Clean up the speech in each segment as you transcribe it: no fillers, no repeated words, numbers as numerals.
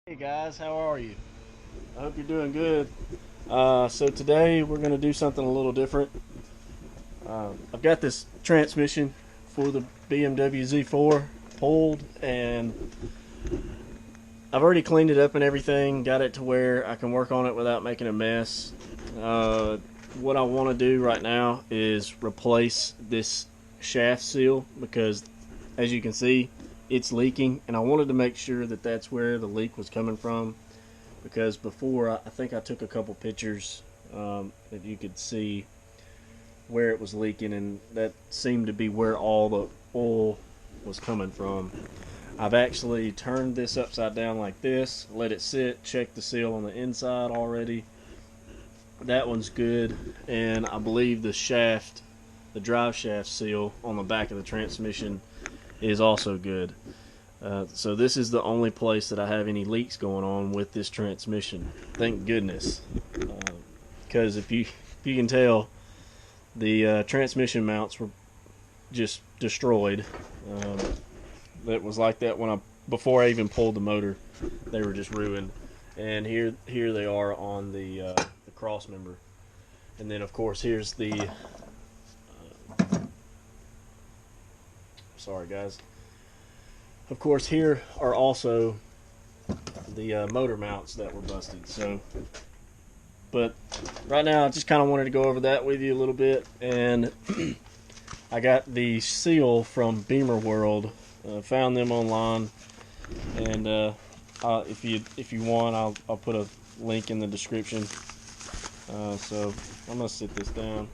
Hey guys, how are you? I hope you're doing good. So today we're going to do something a little different. I've got this transmission for the BMW Z4 pulled, and I've already cleaned it up and everything, got it to where I can work on it without making a mess. What I want to do right now is replace this shaft seal because, as you can see, it's leaking, and I wanted to make sure that that's where the leak was coming from. Because before, I think I took a couple pictures that you could see where it was leaking, and that seemed to be where all the oil was coming from. I've actually turned this upside down like this, let it sit, checked the seal on the inside already. That one's good, and I believe the shaft, the drive shaft seal on the back of the transmission is also good. So this is the only place that I have any leaks going on with this transmission. Thank goodness, because if you can tell, the transmission mounts were just destroyed. That was like that when before I even pulled the motor, they were just ruined. And here they are on the cross member, and then of course here's the. Sorry guys. Of course, here are also the motor mounts that were busted. So, but right now, I just kind of wanted to go over that with you a little bit. And I got the seal from Beamer World. Found them online, and if you want, I'll put a link in the description. So I'm gonna sit this down.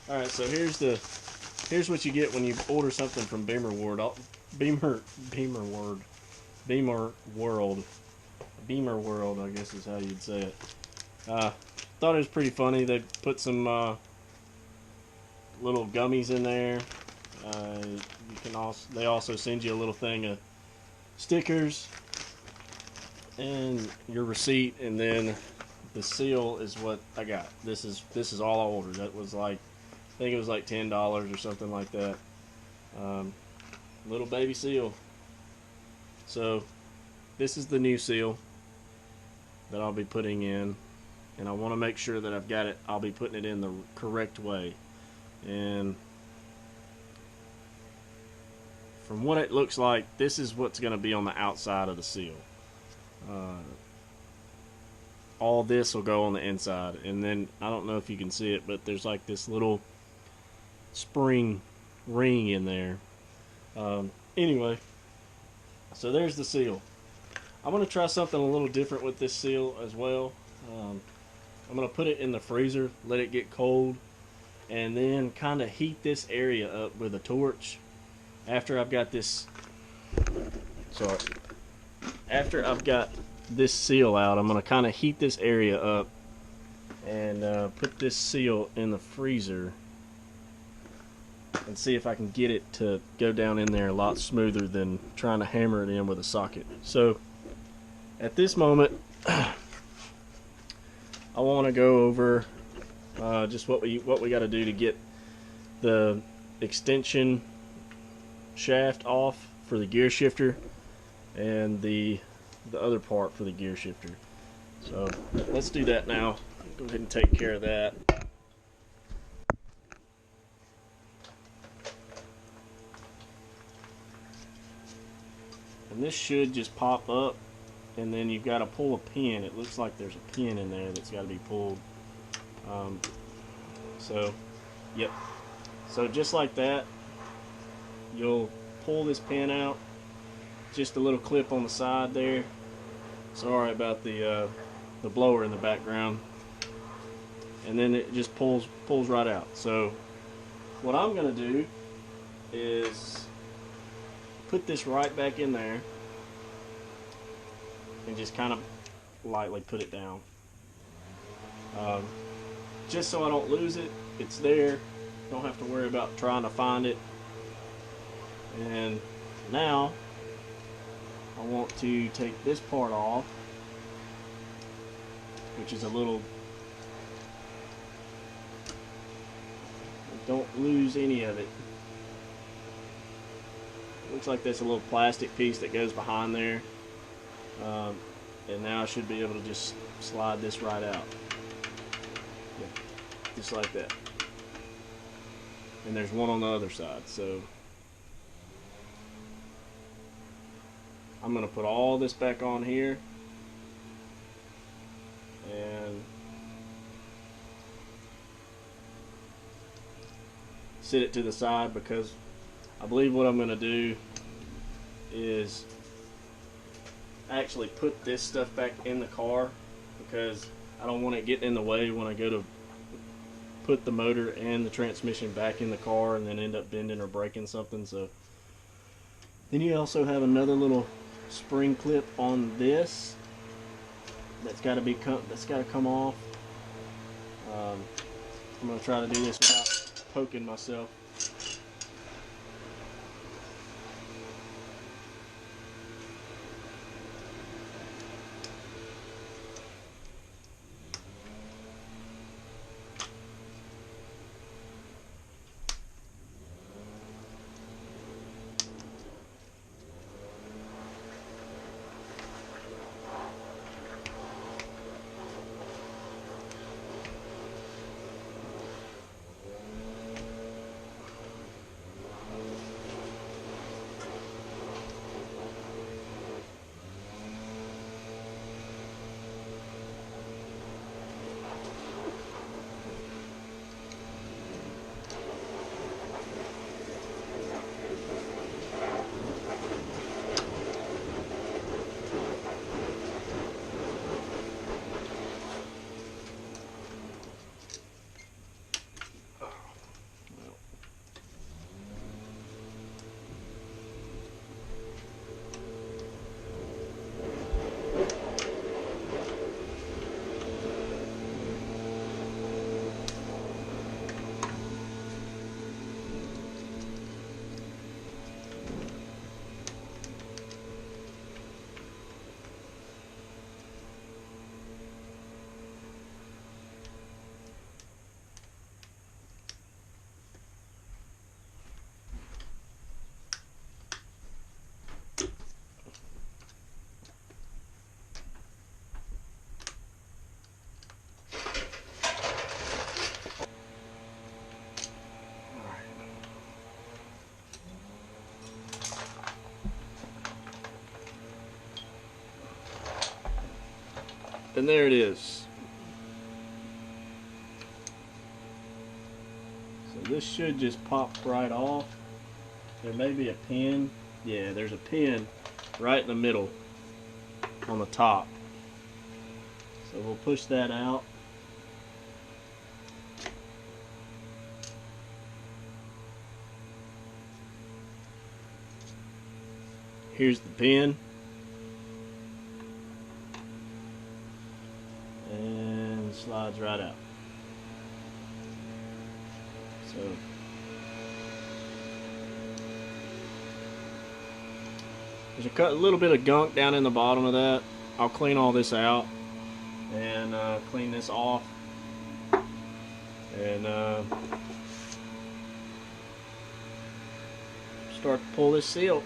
All right, so here's what you get when you order something from Beamer World. Beamer World, Beamer World, I guess is how you'd say it. Thought it was pretty funny. They put some little gummies in there. They also send you a little thing of stickers and your receipt, and then the seal is what I got. This is all I ordered. That was like, I think it was like $10 or something like that. Little baby seal. So this is the new seal that I'll be putting in, and I want to make sure that I've got it. I'll be putting it in the correct way, and from what it looks like, this is what's going to be on the outside of the seal. All this will go on the inside, and then I don't know if you can see it, but there's like this little spring ring in there. Anyway, so there's the seal. I'm going to try something a little different with this seal as well. I'm going to put it in the freezer, let it get cold, and then kind of heat this area up with a torch. After I've got this, after I've got this seal out, I'm going to kind of heat this area up and put this seal in the freezer and see if I can get it to go down in there a lot smoother than trying to hammer it in with a socket. So at this moment, I want to go over just what we got to do to get the extension shaft off for the gear shifter and the other part for the gear shifter. So let's do that now. Go ahead and take care of that. And this should just pop up, and then you've got to pull a pin. It looks like there's a pin in there that's got to be pulled. Yep. So just like that, you'll pull this pin out. Just a little clip on the side there. Sorry about the blower in the background. And then it just pulls right out. So what I'm going to do is put this right back in there and just kind of lightly put it down. Just so I don't lose it. It's there. Don't have to worry about trying to find it. And now I want to take this part off, which is a little don't lose any of it. Looks like that's a little plastic piece that goes behind there. And now I should be able to just slide this right out. Yeah, just like that. And there's one on the other side, so I'm going to put all this back on here and sit it to the side, because I believe what I'm going to do is actually put this stuff back in the car, because I don't want it getting in the way when I go to put the motor and the transmission back in the car and then end up bending or breaking something. So then you also have another little spring clip on this that's got to come off. I'm going to try to do this without poking myself. And there it is. So this should just pop right off. There may be a pin. Yeah, there's a pin right in the middle on the top. So we'll push that out. Here's the pin. And it slides right out. So there's a little bit of gunk down in the bottom of that. I'll clean all this out and clean this off and start to pull this seal.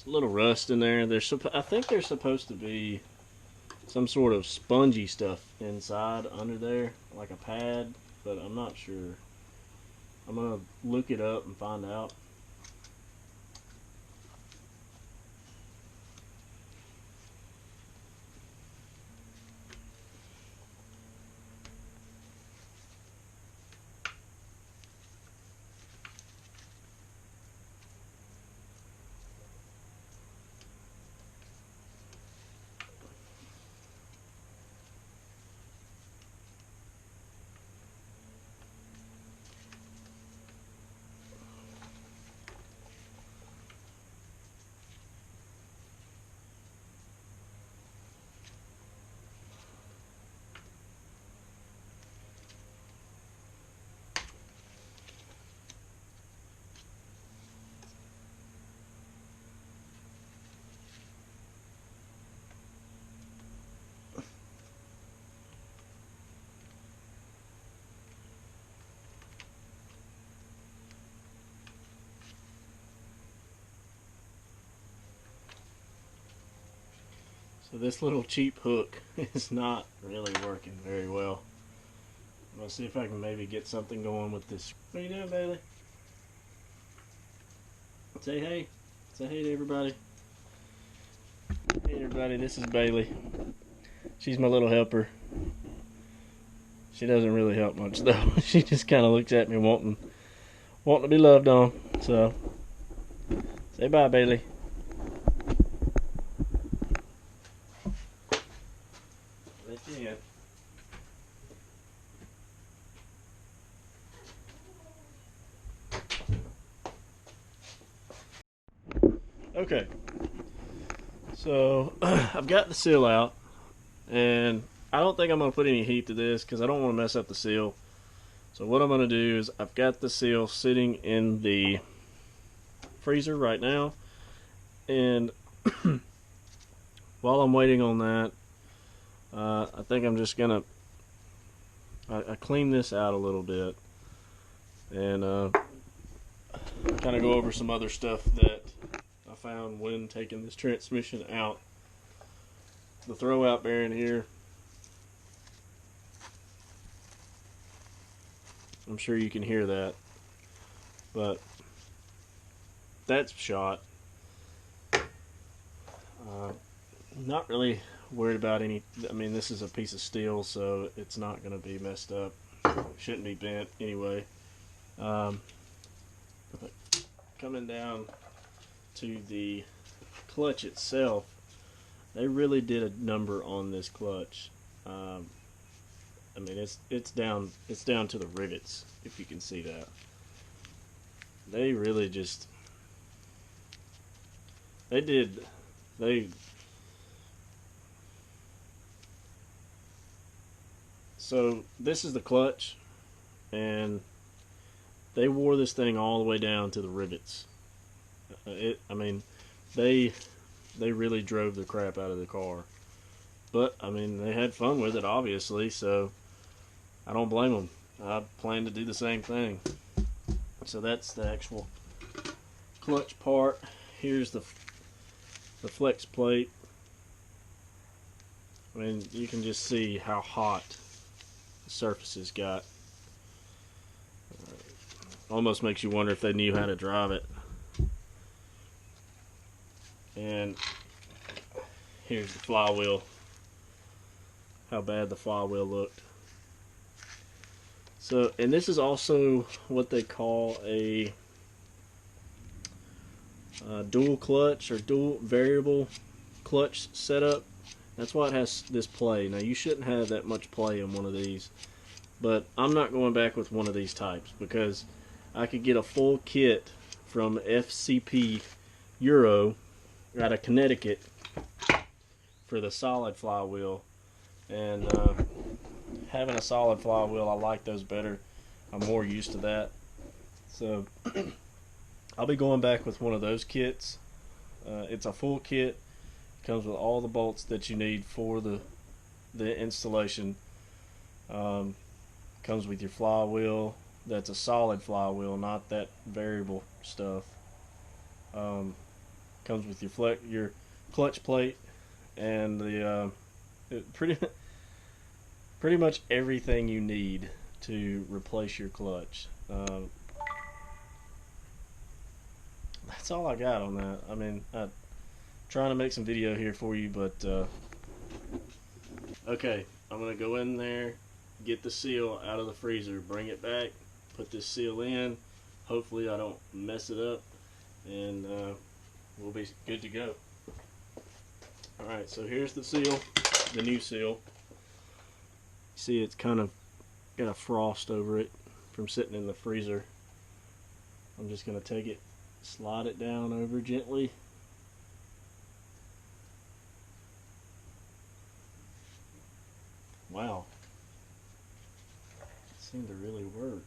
A little rust in there. I think there's supposed to be some sort of spongy stuff inside under there, like a pad, but I'm not sure. I'm gonna look it up and find out. So this little cheap hook is not really working very well. I'm gonna see if I can maybe get something going with this. What are you doing, Bailey? Say hey. Say hey to everybody. Hey everybody, this is Bailey. She's my little helper. She doesn't really help much though. She just kind of looks at me wanting to be loved on. So, say bye, Bailey. Let you in. Okay, so I've got the seal out, and I don't think I'm going to put any heat to this because I don't want to mess up the seal. So what I'm going to do is I've got the seal sitting in the freezer right now, and while I'm waiting on that, I think I'm just going to I clean this out a little bit and kind of go over some other stuff that I found when taking this transmission out. The throwout bearing here, I'm sure you can hear that, but that's shot. Not really worried about any. I mean, this is a piece of steel, so it's not going to be messed up. Shouldn't be bent anyway. But coming down to the clutch itself, they really did a number on this clutch. I mean, it's down to the rivets, if you can see that. They really just so this is the clutch, and they wore this thing all the way down to the rivets. I mean, they really drove the crap out of the car. But, I mean, they had fun with it, obviously, so I don't blame them. I plan to do the same thing. So that's the actual clutch part. Here's the flex plate. I mean, you can just see how hot the surfaces got. Almost makes you wonder if they knew how to drive it. And here's the flywheel. How bad the flywheel looked. So, and this is also what they call a dual clutch or dual variable clutch setup. That's why it has this play. Now, you shouldn't have that much play in one of these, but I'm not going back with one of these types because I could get a full kit from FCP Euro out of Connecticut for the solid flywheel, and having a solid flywheel, I like those better. I'm more used to that, so I'll be going back with one of those kits. It's a full kit. It comes with all the bolts that you need for the installation. Comes with your flywheel. That's a solid flywheel, not that variable stuff. Comes with your clutch plate and the pretty much everything you need to replace your clutch. That's all I got on that. I mean, I'm trying to make some video here for you, but okay, I'm gonna go in there, get the seal out of the freezer, bring it back, put this seal in. Hopefully I don't mess it up, and we'll be good to go. Alright, so here's the seal, the new seal. See, it's kind of got a frost over it from sitting in the freezer. I'm just going to take it, slide it down over gently. Wow. It seemed to really work.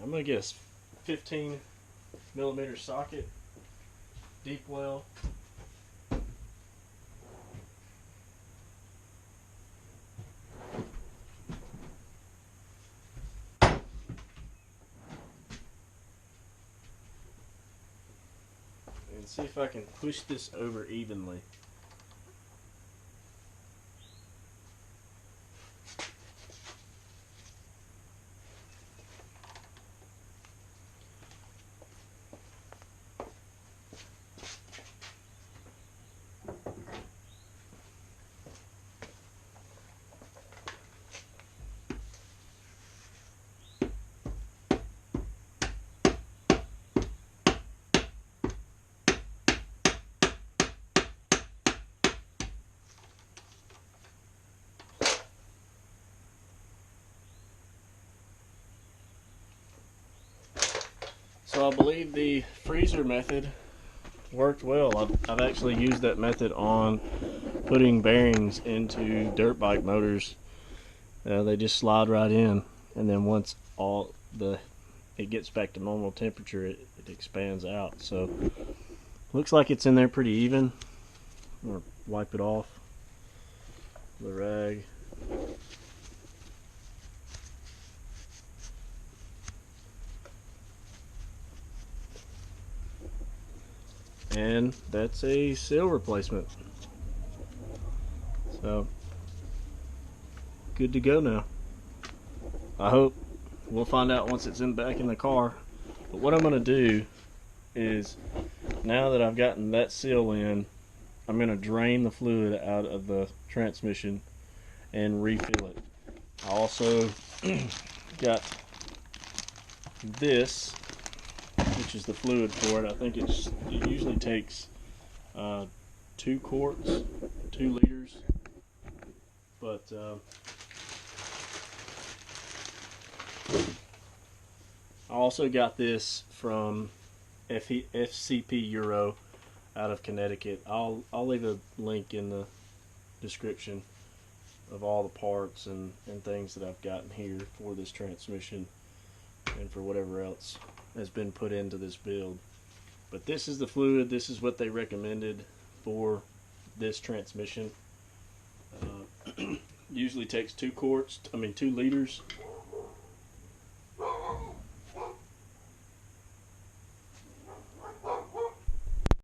I'm going to get a 15 millimeter socket deep well. And see if I can push this over evenly. So I believe the freezer method worked well. I've actually used that method on putting bearings into dirt bike motors. They just slide right in, and then once it gets back to normal temperature, it expands out. So looks like it's in there pretty even. I'm gonna wipe it off the rag. And that's a seal replacement. So good to go now. I hope. We'll find out once it's back in the car. But what I'm going to do is, now that I've gotten that seal in, I'm going to drain the fluid out of the transmission and refill it. I also got this, which is the fluid for it. I think it usually takes 2 quarts, 2 liters, but I also got this from FCP Euro out of Connecticut. I'll leave a link in the description of all the parts and things that I've gotten here for this transmission and for whatever else has been put into this build. But this is the fluid. This is what they recommended for this transmission. Usually takes 2 liters